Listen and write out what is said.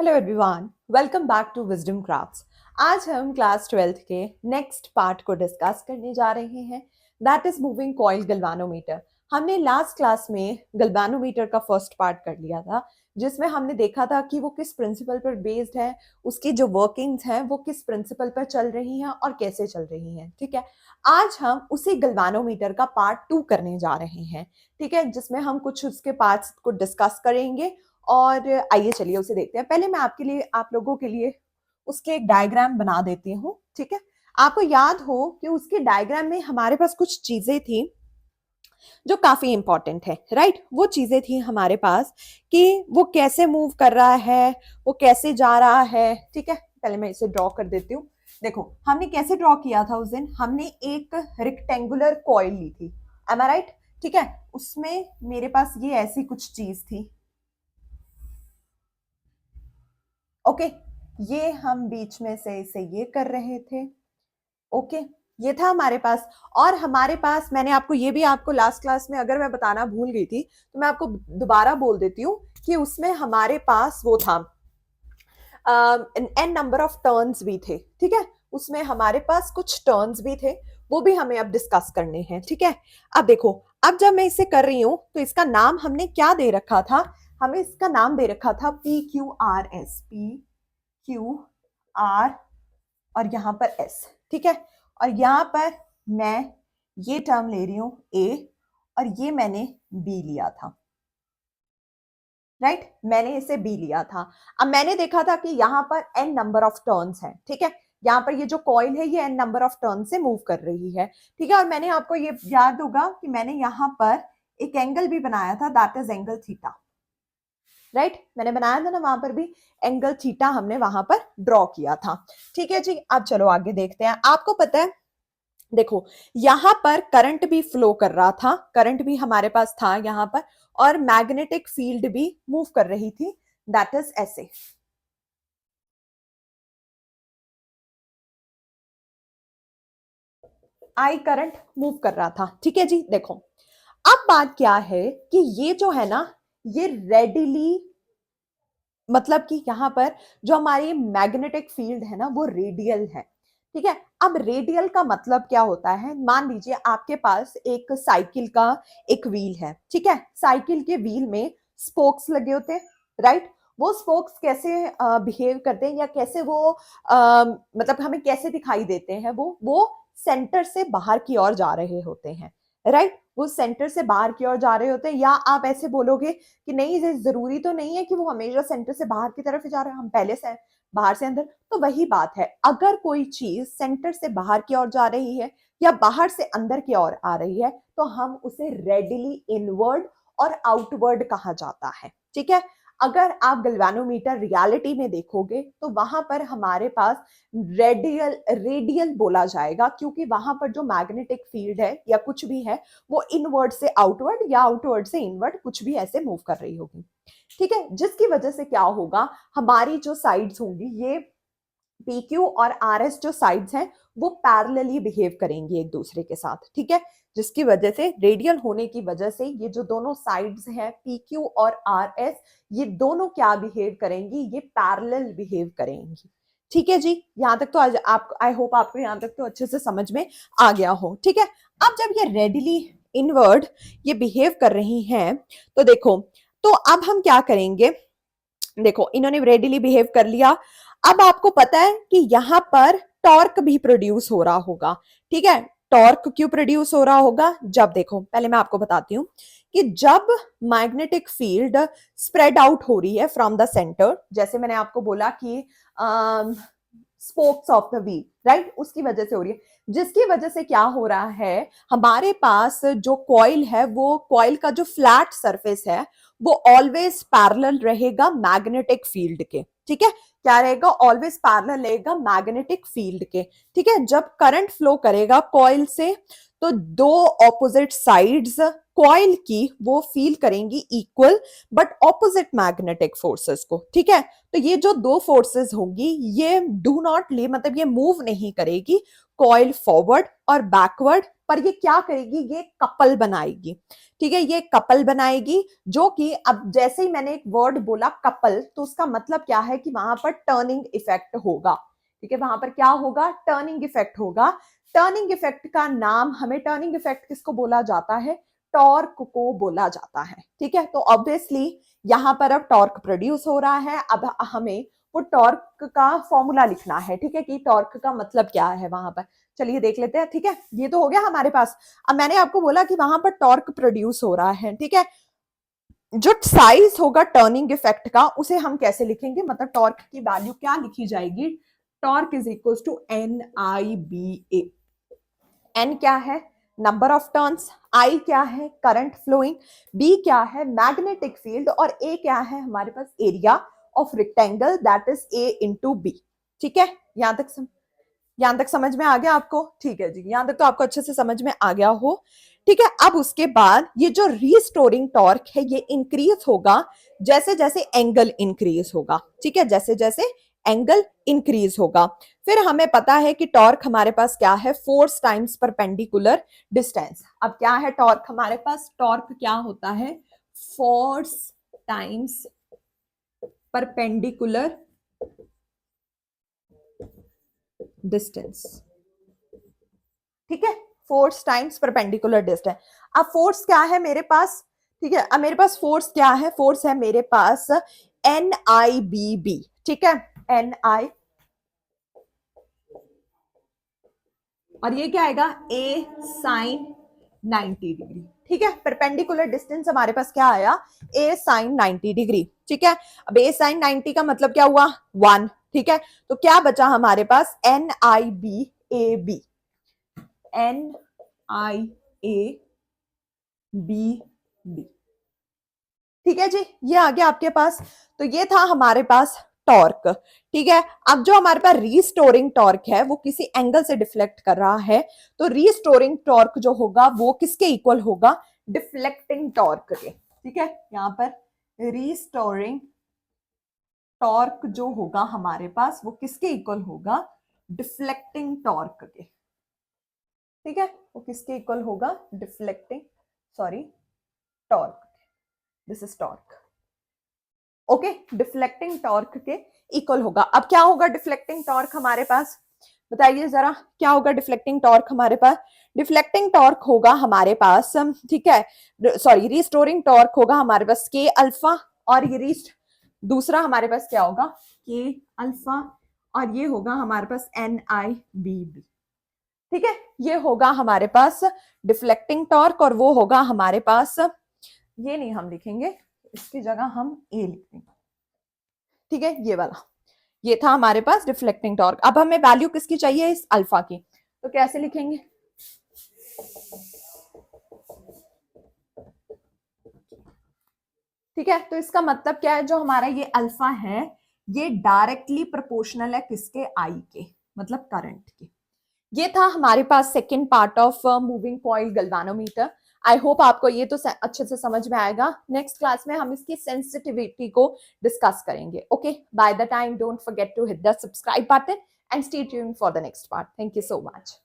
Hello everyone, welcome back to Wisdom Crafts. आज हम class 12th के नेक्स्ट पार्ट को डिस्कस करने जा रहे हैं, that is moving coil galvanometer. हमने लास्ट क्लास में गैल्वानोमीटर का फर्स्ट पार्ट कर लिया था, जिसमें हमने देखा था कि वो किस प्रिंसिपल पर बेस्ड है, उसकी जो वर्किंग्स हैं वो किस प्रिंसिपल पर चल रही हैं और कैसे चल रही हैं। ठीक है, आज हम उसी गैल्वानोमीटर का पार्ट 2 करने जा रहे हैं। ठीक है, जिसमें हम कुछ उसके पार्ट्स को डिस्कस करेंगे और आइए चलिए उसे देखते हैं। पहले मैं आपके लिए, आप लोगों के लिए उसके एक डायग्राम बना देती हूँ। ठीक है, आपको याद हो कि उसके डायग्राम में हमारे पास कुछ चीजें थी जो काफी इंपॉर्टेंट है, राइट। वो चीजें थी हमारे पास कि वो कैसे मूव कर रहा है, वो कैसे जा रहा है। ठीक है, पहले मैं इसे ड्रॉ कर देती हूँ। देखो हमने कैसे ड्रॉ किया था उस दिन, हमने एक रेक्टेंगुलर कॉइल ली थी, एम आई राइट। ठीक है, उसमें मेरे पास ये ऐसी कुछ चीज थी। ओके, ये हम बीच में से इसे ये कर रहे थे। ओके, ये था हमारे पास। और हमारे पास, मैंने आपको ये भी, आपको लास्ट क्लास में अगर मैं बताना भूल गई थी तो मैं आपको दोबारा बोल देती हूँ कि उसमें हमारे पास वो था एन नंबर ऑफ टर्न्स भी थे। ठीक है, उसमें हमारे पास कुछ टर्न्स भी थे, वो भी हमें अब डिस्कस करने हैं। ठीक है, अब देखो, अब जब मैं इसे कर रही हूं तो इसका नाम हमने क्या दे रखा था, हमें इसका नाम दे रखा था PQRS, PR और यहां पर S। ठीक है, और यहां पर मैं ये टर्म ले रही हूं A और ये मैंने B लिया था, राइट। मैंने इसे B लिया था। अब मैंने देखा था कि यहां पर n नंबर ऑफ टर्न्स हैं। ठीक है, यहाँ पर ये जो कॉइल है ये n नंबर ऑफ टर्न से मूव कर रही है। ठीक है, और मैंने आपको ये याद होगा कि मैंने यहाँ पर एक एंगल भी बनाया था, that is angle theta, right. मैंने बनाया था ना वहां पर भी, एंगल थीटा हमने वहां पर ड्रॉ किया था। ठीक है जी, अब चलो आगे देखते हैं। आपको पता है, देखो यहां पर करंट भी फ्लो कर रहा था, करंट भी हमारे पास था यहां पर, और मैग्नेटिक फील्ड भी मूव कर रही थी, दैट इज ऐसे। आई करंट मूव कर रहा था। ठीक है जी, देखो अब बात क्या है कि ये जो है ना, ये रेडिली, मतलब कि यहाँ पर जो हमारी मैग्नेटिक फील्ड है ना वो रेडियल है। ठीक है, अब रेडियल का मतलब क्या होता है, मान लीजिए आपके पास एक साइकिल का एक व्हील है। ठीक है, साइकिल के व्हील में स्पोक्स लगे होते हैं, राइट। वो स्पोक्स कैसे बिहेव करते हैं या कैसे वो मतलब हमें कैसे दिखाई देते हैं, वो सेंटर से बाहर की ओर जा रहे होते हैं, राइट। वो सेंटर से बाहर की ओर जा रहे होते हैं, या आप ऐसे बोलोगे कि नहीं, ये जरूरी तो नहीं है कि वो हमेशा सेंटर से बाहर की तरफ ही जा रहे हैं, हम पहले से बाहर से अंदर। तो वही बात है, अगर कोई चीज सेंटर से बाहर की ओर जा रही है या बाहर से अंदर की ओर आ रही है तो हम उसे रेडिली इनवर्ड और आउटवर्ड कहा जाता है। ठीक है, अगर आप गैल्वेनोमीटर रियलिटी में देखोगे तो वहां पर हमारे पास रेडियल रेडियल बोला जाएगा, क्योंकि वहां पर जो मैग्नेटिक फील्ड है या कुछ भी है वो इनवर्ड से आउटवर्ड या आउटवर्ड से इनवर्ड कुछ भी ऐसे मूव कर रही होगी। ठीक है, जिसकी वजह से क्या होगा, हमारी जो साइड्स होंगी, ये PQ और RS जो साइड्स हैं वो पैरेलली बिहेव करेंगी एक दूसरे के साथ। ठीक है, जिसकी वजह से, रेडियल होने की वजह से, ये जो दोनों साइड्स हैं PQ और RS, ये दोनों क्या बिहेव करेंगी, ये पैरेलल बिहेव करेंगी। ठीक है जी, यहां तक तो आज आप, आई होप आपको यहां तक तो अच्छे से समझ में आ गया हो। ठीक है, अब जब ये रेडिली इनवर्ड ये बिहेव कर रही हैं तो देखो, तो अब हम क्या करेंगे, देखो इन्होंने रेडिली बिहेव कर लिया। अब आपको पता है कि यहां पर टॉर्क भी प्रोड्यूस हो रहा होगा। ठीक है, टॉर्क क्यों प्रोड्यूस हो रहा होगा, जब देखो पहले मैं आपको बताती हूँ कि जब मैग्नेटिक फील्ड स्प्रेड आउट हो रही है फ्रॉम द सेंटर, जैसे मैंने आपको बोला कि spokes of the wheel, right, उसकी वजह से हो रही है, जिसकी वजह से क्या हो रहा है, हमारे पास जो कॉइल है, वो कॉइल का जो फ्लैट सरफेस है वो ऑलवेज पैरेलल रहेगा मैग्नेटिक फील्ड के। ठीक है, क्या रहेगा, ऑलवेज पैरेलल रहेगा मैग्नेटिक फील्ड के। ठीक है, जब करंट फ्लो करेगा कॉइल से तो दो ऑपोजिट साइड्स कॉइल की वो फील करेंगी equal but opposite magnetic forces को, ठीक है। तो ये जो दो फोर्सेस होंगी ये डू नॉट लीव, मतलब ये मूव नहीं करेगी कॉइल फॉरवर्ड और बैकवर्ड, पर ये क्या करेगी, ये कपल बनाएगी, ठीक है। ये कपल बनाएगी जो कि अब जैसे ही मैंने एक वर्ड बोला कपल, तो उसका मतलब क्या है कि वहां पर टर्निंग इफेक्ट होगा, ठीक है। वहां पर क्या होगा, टर्निंग इफेक्ट होगा। टर्निंग इफेक्ट का नाम, हमें टर्निंग इफेक्ट किसको बोला जाता है, टॉर्क को बोला जाता है, ठीक है। तो ऑब्वियसली यहां पर अब टॉर्क प्रोड्यूस हो रहा है, अब हमें वो टॉर्क का फॉर्मूला लिखना है, ठीक है, कि टॉर्क का मतलब क्या है वहां पर। चलिए देख लेते हैं, ठीक है। ये तो हो गया हमारे पास। अब मैंने आपको बोला कि वहां पर टॉर्क प्रोड्यूस हो रहा है, ठीक है। जो साइज होगा टर्निंग इफेक्ट का उसे हम कैसे लिखेंगे, मतलब टॉर्क की वैल्यू क्या लिखी जाएगी, torque is equal to NIBA। N क्या है, नंबर ऑफ टर्न्स, आई क्या है, करंट फ्लोइंग, बी क्या है, मैग्नेटिक फील्ड, और ए क्या है हमारे पास, area of rectangle, that is A into B, ठीक है। यहां तक समझ में आ गया आपको, ठीक है जी, यहां तक तो आपको अच्छे से समझ में आ गया हो, ठीक है। अब उसके बाद ये जो रीस्टोरिंग टॉर्क है ये इंक्रीज होगा जैसे जैसे एंगल इंक्रीज होगा, ठीक है, जैसे जैसे एंगल इंक्रीज होगा। फिर हमें पता है कि टॉर्क हमारे पास क्या है, फोर्स टाइम्स परपेंडिकुलर डिस्टेंस। अब क्या है टॉर्क हमारे पास, टॉर्क क्या होता है, फोर्स टाइम्स परपेंडिकुलर डिस्टेंस, ठीक है, फोर्स टाइम्स परपेंडिकुलर डिस्टेंस। अब फोर्स क्या है मेरे पास, ठीक है, अब मेरे पास फोर्स क्या है, फोर्स है मेरे पास NIBB, ठीक है, NI, और ये क्या आएगा, A साइन 90 डिग्री, ठीक है। परपेंडिकुलर डिस्टेंस हमारे पास क्या आया, A साइन 90 डिग्री, ठीक है। अब A साइन 90 का मतलब क्या हुआ, 1, ठीक है। तो क्या बचा हमारे पास, NIBAB, NIABB, ठीक है जी, ये आ गया आपके पास। तो ये था हमारे पास टॉर्क, ठीक है। अब जो हमारे पास रीस्टोरिंग टॉर्क है वो किसी एंगल से डिफ्लेक्ट कर रहा है, तो रीस्टोरिंग टॉर्क जो होगा वो किसके इक्वल होगा, डिफ्लेक्टिंग टॉर्क के, ठीक है। यहां पर रीस्टोरिंग टॉर्क जो होगा हमारे पास वो किसके इक्वल होगा, डिफ्लेक्टिंग टॉर्क के, ठीक है। वो किसके इक्वल होगा, deflecting, sorry, torque, this is torque, okay, deflecting torque के इक्वल होगा। अब क्या होगा डिफ्लेक्टिंग टॉर्क हमारे पास, बताइए जरा, क्या होगा डिफ्लेक्टिंग टॉर्क हमारे पास, डिफ्लेक्टिंग टॉर्क होगा हमारे पास, ठीक है, सॉरी, रिस्टोरिंग टॉर्क होगा हमारे पास के अल्फा, और ये दूसरा हमारे पास क्या होगा, के अल्फा, और ये होगा हमारे पास NIBB, ठीक है। ये होगा हमारे पास डिफ्लेक्टिंग टॉर्क, और वो होगा हमारे पास, ये नहीं हम लिखेंगे, इसकी जगह हम ए लिख देंगे, ठीक है, ये वाला। ये था हमारे पास डिफ्लेक्टिंग टॉर्क। अब हमें वैल्यू किसकी चाहिए, इस अल्फा की, तो कैसे लिखेंगे, ठीक है। तो इसका मतलब क्या है, जो हमारा ये अल्फा है ये डायरेक्टली प्रोपोर्शनल है किसके, आई के, मतलब करंट के। ये था हमारे पास second part of moving coil galvanometer. I hope आपको ये तो अच्छे से समझ में आएगा। नेक्स्ट क्लास में हम इसकी सेंसिटिविटी को डिस्कस करेंगे, okay. By the time don't forget to hit the subscribe button and stay tuned for the next part. Thank you so much.